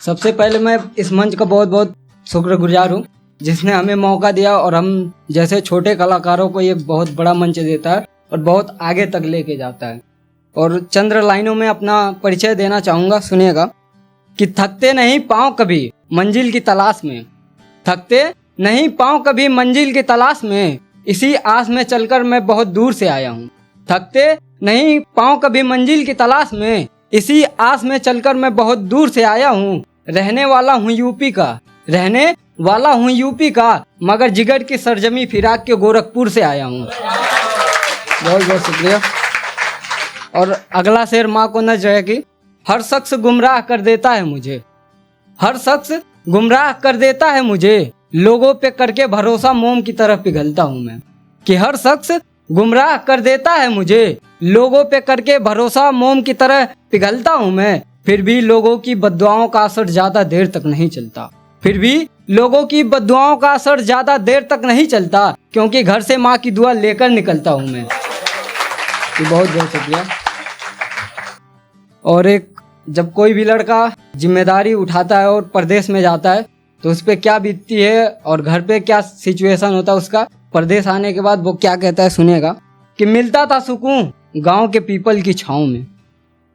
सबसे पहले मैं इस मंच का बहुत बहुत शुक्रगुजार हूँ जिसने हमें मौका दिया और हम जैसे छोटे कलाकारों को ये बहुत बड़ा मंच देता है और बहुत आगे तक लेके जाता है। और चंद्र लाइनों में अपना परिचय देना चाहूँगा, सुनिएगा कि थकते नहीं पाँव कभी मंजिल की तलाश में, थकते नहीं पाँव कभी मंजिल की तलाश में, इसी आस में चलकर मैं बहुत दूर से आया हूँ। थकते नहीं पाँव कभी मंजिल की तलाश में, इसी आस में चलकर मैं बहुत दूर से आया हूँ। रहने वाला हूँ यूपी का, रहने वाला हूँ यूपी का, मगर जिगर की सरजमी फिराक के गोरखपुर से आया हूँ। बहुत बहुत शुक्रिया। और अगला शेर माँ को न जो है कि हर शख्स गुमराह कर देता है मुझे, हर शख्स गुमराह कर देता है मुझे, लोगों पे करके भरोसा मोम की तरफ पिघलता हूँ मैं। कि हर शख्स गुमराह कर देता है मुझे, लोगों पे करके भरोसा मोम की तरह पिघलता हूँ मैं। फिर भी लोगों की बद्दुआओं का असर ज्यादा देर तक नहीं चलता, फिर भी लोगों की बद्दुआओं का असर ज्यादा देर तक नहीं चलता, क्योंकि घर से माँ की दुआ लेकर निकलता हूँ मैं। बहुत बहुत शुक्रिया। और एक जब कोई भी लड़का जिम्मेदारी उठाता है और परदेश में जाता है तो उस पर क्या बीतती है और घर पे क्या सिचुएशन होता है उसका, परदेश आने के बाद वो क्या कहता है, सुनिएगा कि मिलता था सुकून गांव के पीपल की छाँव में,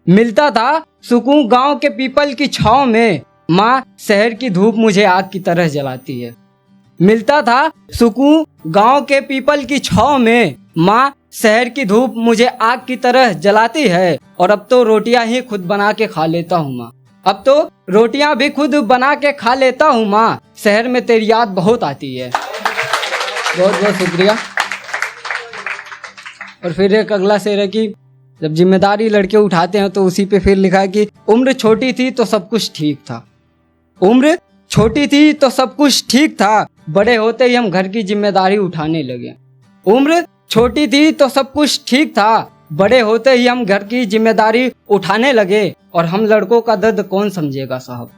मिलता था सुकून गांव के पीपल की छाँव में, माँ शहर की धूप मुझे आग की तरह जलाती है। मिलता था सुकून गांव के पीपल की छाँव में, माँ शहर की धूप मुझे आग की तरह जलाती है। और अब तो रोटियां ही खुद बना के खा लेता हूँ माँ, अब तो रोटियां भी खुद बना के खा लेता हूँ माँ, शहर में तेरी याद बहुत आती है। बहुत बहुत शुक्रिया। और फिर एक अगला शेर है कि जब जिम्मेदारी लड़के उठाते हैं तो उसी पे फिर लिखा है कि उम्र छोटी थी तो सब कुछ ठीक था, उम्र छोटी थी तो सब कुछ ठीक था, बड़े होते ही हम घर की जिम्मेदारी उठाने लगे। उम्र छोटी थी तो सब कुछ ठीक था, बड़े होते ही हम घर की जिम्मेदारी उठाने लगे। और हम लड़कों का दर्द कौन समझेगा साहब,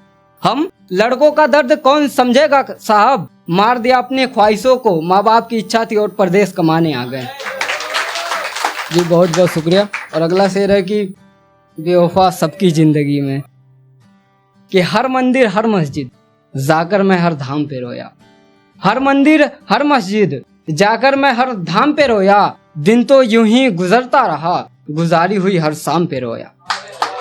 हम लड़कों का दर्द कौन समझेगा साहब, मार दिया अपनी ख्वाहिशों को, माँ बाप की इच्छा थी और परदेश कमाने आ गए। जी बहुत बहुत शुक्रिया। और अगला शेर है कि बेवफा सबकी जिंदगी में, कि हर मंदिर हर मस्जिद जाकर मैं हर धाम पे रोया, हर मंदिर हर मस्जिद जाकर मैं हर धाम पे रोया, दिन तो यूं ही गुजरता रहा, गुजारी हुई हर शाम पे रोया।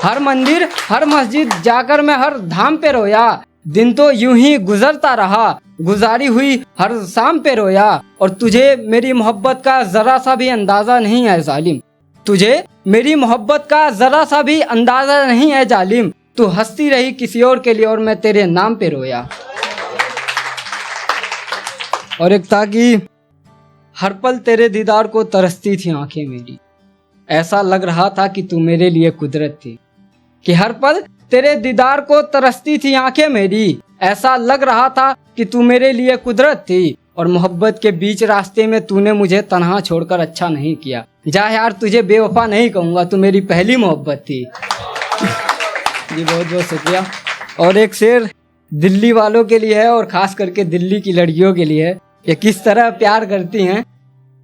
हर मंदिर हर मस्जिद जाकर मैं हर धाम पे रोया, दिन तो यूं ही गुजरता रहा, गुजारी हुई हर शाम पे रोया। और तुझे मेरी मोहब्बत का जरा सा भी अंदाजा नहीं है जालिम, तुझे मेरी मोहब्बत का जरा सा भी अंदाजा नहीं है जालिम, तू हंसती रही किसी और के लिए और मैं तेरे नाम पे रोया। और एक था कि हर पल तेरे दीदार को तरसती थी आंखें मेरी, ऐसा लग रहा था कि तू मेरे लिए कुदरत थी। कि हर पल तेरे दीदार को तरसती थी आंखें मेरी, ऐसा लग रहा था कि तू मेरे लिए कुदरत थी। और मोहब्बत के बीच रास्ते में तूने मुझे तन्हा छोड़कर अच्छा नहीं किया, जा यार तुझे बेवफा नहीं कहूँगा, तू मेरी पहली मोहब्बत थी। जी बहुत बहुत शुक्रिया। और एक शेर दिल्ली वालों के लिए है और खास करके दिल्ली की लड़कियों के लिए है, ये किस तरह प्यार करती हैं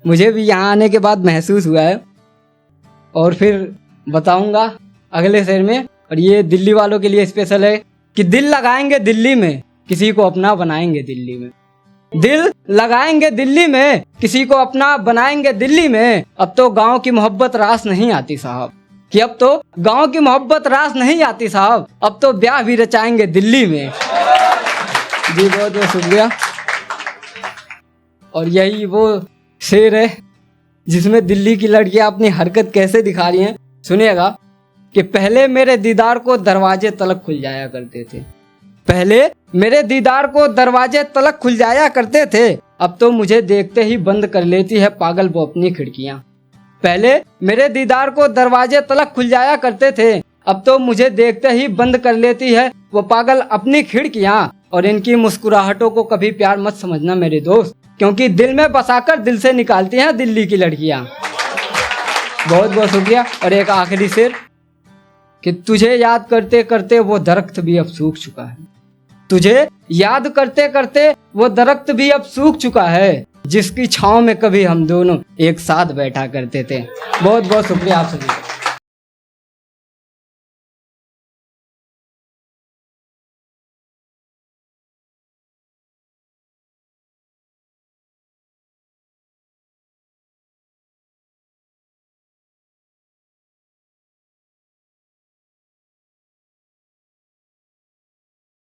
मुझे भी यहाँ आने के बाद महसूस हुआ है और फिर बताऊंगा अगले शेर में। और ये दिल्ली वालों के लिए स्पेशल है कि दिल लगाएंगे दिल्ली में, किसी को अपना बनाएंगे दिल्ली में, दिल लगाएंगे दिल्ली में, किसी को अपना बनाएंगे दिल्ली में। अब तो गांव की मोहब्बत रास नहीं आती साहब, कि अब तो गांव की मोहब्बत रास नहीं आती साहब, अब तो ब्याह भी रचाएंगे दिल्ली में। जी बहुत बहुत शुक्रिया। और यही वो शेर है जिसमें दिल्ली की लड़कियां अपनी हरकत कैसे दिखा रही हैं, सुनिएगा कि पहले मेरे दीदार को दरवाजे तलक खुल जाया करते थे, पहले मेरे दीदार को दरवाजे तलक खुल जाया करते थे, अब तो मुझे देखते ही बंद कर लेती है पागल वो अपनी खिड़कियां। पहले मेरे दीदार को दरवाजे तलक खुल जाया करते थे, अब तो मुझे देखते ही बंद कर लेती है वो पागल अपनी खिड़कियां। और इनकी मुस्कुराहटों को कभी प्यार मत समझना मेरे दोस्त, क्योंकि दिल में बसाकर दिल से निकालती हैं दिल्ली की लड़कियां। बहुत बहुत शुक्रिया। और एक आखिरी शेर कि तुझे याद करते करते वो दरख्त भी अब सूख चुका है, तुझे याद करते करते वो दरख्त भी अब सूख चुका है, जिसकी छांव में कभी हम दोनों एक साथ बैठा करते थे। बहुत बहुत शुक्रिया आप सभी।